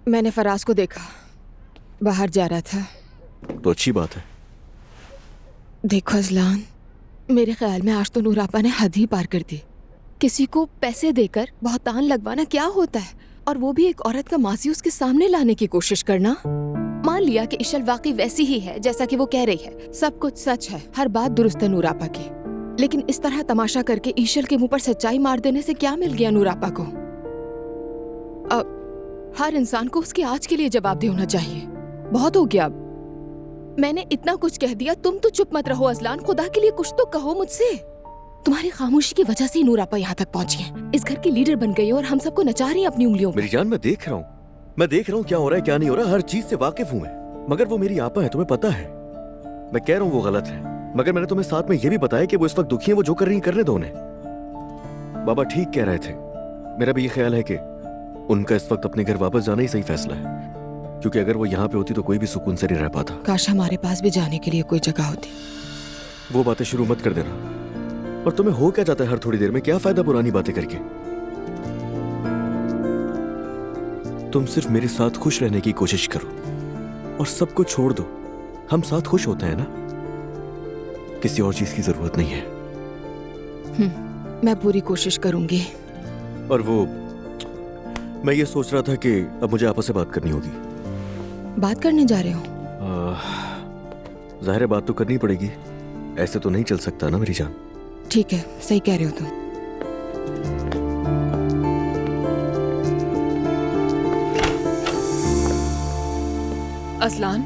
मैंने फराज को देखा, बाहर जा रहा था। तो अच्छी बात है। देखो अजलान, मेरे ख्याल में आज तो नूर आपा ने हद ही पार कर दी। किसी को पैसे देकर बहुतान लगवाना क्या होता है, और वो भी एक औरत का माजी उसके सामने लाने की कोशिश करना। मान लिया कि इशल वाकई वैसी ही है जैसा कि वो कह रही है, सब कुछ सच है, हर बात दुरुस्त है नूर आपा की, लेकिन इस तरह तमाशा करके ईशल के मुंह पर सच्चाई मार देने से क्या मिल गया नूर आपा को? अब हर इंसान को उसके आज के लिए जवाबदेह होना चाहिए। बहुत हो गया, अब मैंने इतना कुछ कह दिया, तुम तो चुप मत रहो अजलान, खुदा के लिए कुछ तो कहो मुझसे। तुम्हारी खामोशी की वजह से ही नूर आपा यहाँ तक पहुँची है, इस घर की लीडर बन गई है और हम सबको नचा रही है अपनी उंगलियों पे। मेरी जान, मैं देख रहा हूँ क्या हो रहा है क्या नहीं हो रहा, हर चीज से वाकिफ हूँ मैं। मगर वो मेरी आपा है, तुम्हें पता है। मैं कह रहा हूँ वो गलत है, मगर मैंने तुम्हें साथ में ये भी बताया कि वो इस वक्त दुखी है, वो जो कर रही है करने दो उन्हें। बाबा ठीक कह रहे थे, मेरा भी ये ख्याल है कि उनका इस वक्त अपने घर वापस जाना ही सही फैसला है, क्योंकि अगर वो यहाँ पे होती तो कोई भी सुकून से नहीं रह पाता। काश हमारे पास भी जाने के लिए कोई जगह होती। वो बातें शुरू मत कर देना। और तुम्हें हो क्या जाता है हर थोड़ी देर में, क्या फायदा पुरानी बातें करके। तुम सिर्फ मेरे साथ खुश रहने की कोशिश करो और सबको छोड़ दो। हम साथ खुश होते हैं ना, किसी और चीज की जरूरत नहीं है। मैं पूरी कोशिश करूंगी। और वो मैं ये सोच रहा था कि अब मुझे आपस से बात करनी होगी। बात करने जा रहे हो? जाहिर है बात तो करनी पड़ेगी, ऐसे तो नहीं चल सकता ना मेरी जान। ठीक है, सही कह रहे हो तुम। अजलान,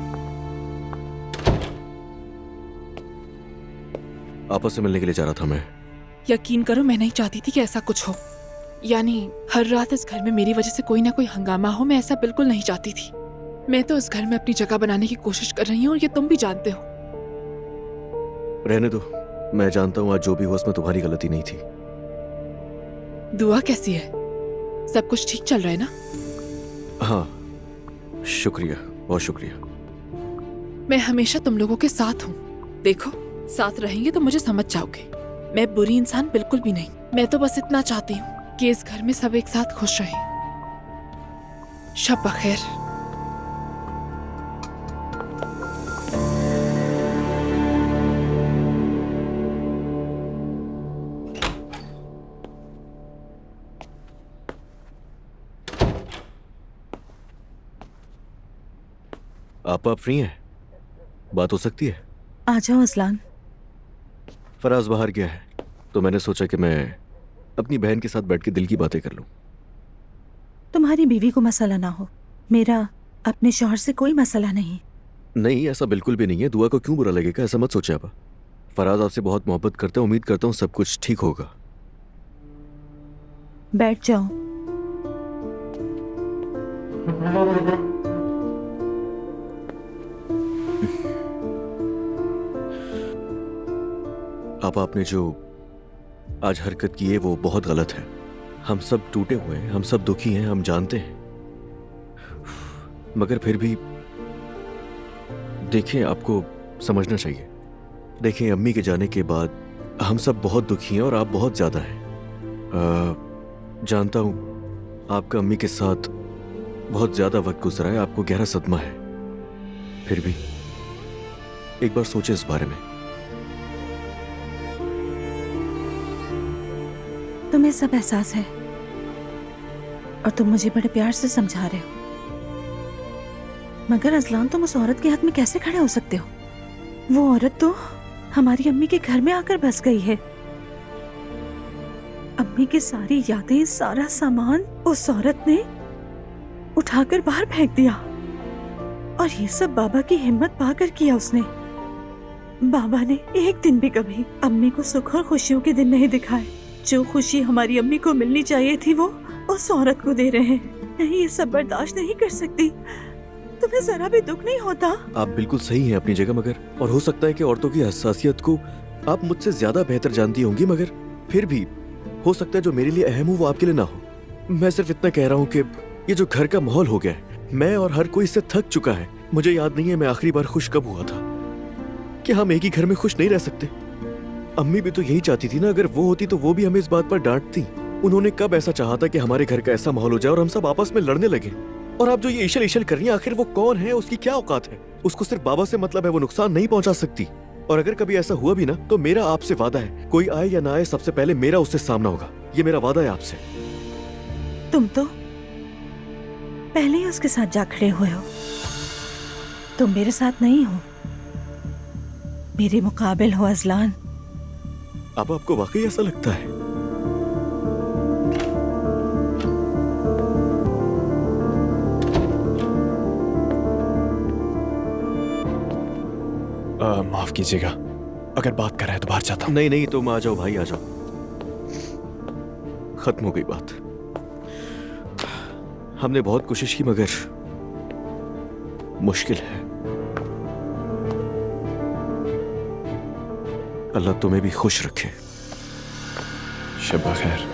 आपस से मिलने के लिए जा रहा था मैं। यकीन करो मैं नहीं चाहती थी कि ऐसा कुछ हो, यानी हर रात इस घर में मेरी वजह से कोई ना कोई हंगामा हो। मैं ऐसा बिल्कुल नहीं चाहती थी। मैं तो इस घर में अपनी जगह बनाने की कोशिश कर रही हूँ और ये तुम भी जानते हो। रहने दो, मैं जानता हूँ आज जो भी हुआ उसमें तुम्हारी गलती नहीं थी। दुआ कैसी है? सब कुछ ठीक चल रहा है ना? हाँ शुक्रिया, बहुत शुक्रिया। मैं हमेशा तुम लोगों के साथ हूँ। देखो, साथ रहेंगे तो मुझे समझ जाओगे। मैं बुरी इंसान बिल्कुल भी नहीं। मैं तो बस इतना चाहती हूँ कि इस घर में सब एक साथ खुश रहें। शब बखैर। आप फ्री हैं? बात हो सकती है? आ जाओ अजलान। फराज बाहर गया है तो मैंने सोचा कि मैं अपनी बहन के साथ बैठ के दिल की बातें कर लूं। तुम्हारी बीवी को मसला ना हो, मेरा अपने शौहर से कोई मसला नहीं। नहीं, ऐसा बिल्कुल भी नहीं है। दुआ को क्यों बुरा लगेगा, ऐसा मत सोचे आप। फराज आपसे बहुत मोहब्बत करते हैं, उम्मीद करता हूँ सब कुछ ठीक होगा। बैठ जाओ। आपने जो आज हरकत की है वो बहुत गलत है। हम सब टूटे हुए हैं, हम सब दुखी हैं, हम जानते हैं, मगर फिर भी देखें, आपको समझना चाहिए। देखें, अम्मी के जाने के बाद हम सब बहुत दुखी हैं और आप बहुत ज्यादा हैं। जानता हूं आपका अम्मी के साथ बहुत ज्यादा वक्त गुजरा है, आपको गहरा सदमा है। फिर भी एक बार सोचें इस बारे में। तुम्हें सब एहसास है और तुम मुझे बड़े प्यार से समझा रहे हो, मगर अजलान तुम उस औरत के हाथ में कैसे खड़े हो सकते हो? वो औरत तो हमारी अम्मी के घर में आकर बस गई है। अम्मी की सारी यादें, सारा सामान उस औरत ने उठाकर बाहर फेंक दिया, और ये सब बाबा की हिम्मत पाकर किया उसने। बाबा ने एक दिन भी कभी अम्मी को सुख और खुशियों के दिन नहीं दिखाए। जो खुशी हमारी अम्मी को मिलनी चाहिए थी वो उस औरत को दे रहे हैं। नहीं, ये सब बर्दाश्त नहीं कर सकती। तुम्हें जरा भी दुख नहीं होता? आप बिल्कुल सही हैं अपनी जगह, मगर और हो सकता है कि औरतों की हसासियत को आप मुझसे ज्यादा बेहतर जानती होंगी, मगर फिर भी हो सकता है जो मेरे लिए अहम हो वो आपके लिए ना हो। मैं सिर्फ इतना कह रहा हूँ कि ये जो घर का माहौल हो गया है, मैं और हर कोई इससे थक चुका है। मुझे याद नहीं है मैं आखिरी बार खुश कब हुआ था। कि हम एक ही घर में खुश नहीं रह सकते। अम्मी भी तो यही चाहती थी ना, अगर वो होती तो वो भी हमें इस बात पर डांटती। उन्होंने कब ऐसा चाहा था कि हमारे घर का ऐसा माहौल हो जाए और हम सब आपस में लड़ने लगे और आप जो ये इशल इशल कर रही हैं, आखिर वो कौन है, उसकी क्या औकात है? उसको सिर्फ बाबा से मतलब है, वो नुकसान नहीं पहुंचा सकती। और अगर कभी ऐसा हुआ भी ना, तो मेरा आपसे वादा है, कोई आए या ना आए, सबसे पहले मेरा उससे सामना होगा। ये मेरा वादा है आपसे। तुम तो पहले ही उसके साथ जा खड़े हुए हो। तुम मेरे साथ नहीं हो, मेरे मुकाबिल हो अजलान। अब आपको वाकई ऐसा लगता है? माफ कीजिएगा, अगर बात कर रहा है तो बाहर जाता हूँ। नहीं नहीं, तुम आ जाओ भाई, आ जाओ। खत्म हो गई बात। हमने बहुत कोशिश की मगर मुश्किल है। अल्लाह तुम्हें भी खुश रखे। शब खैर।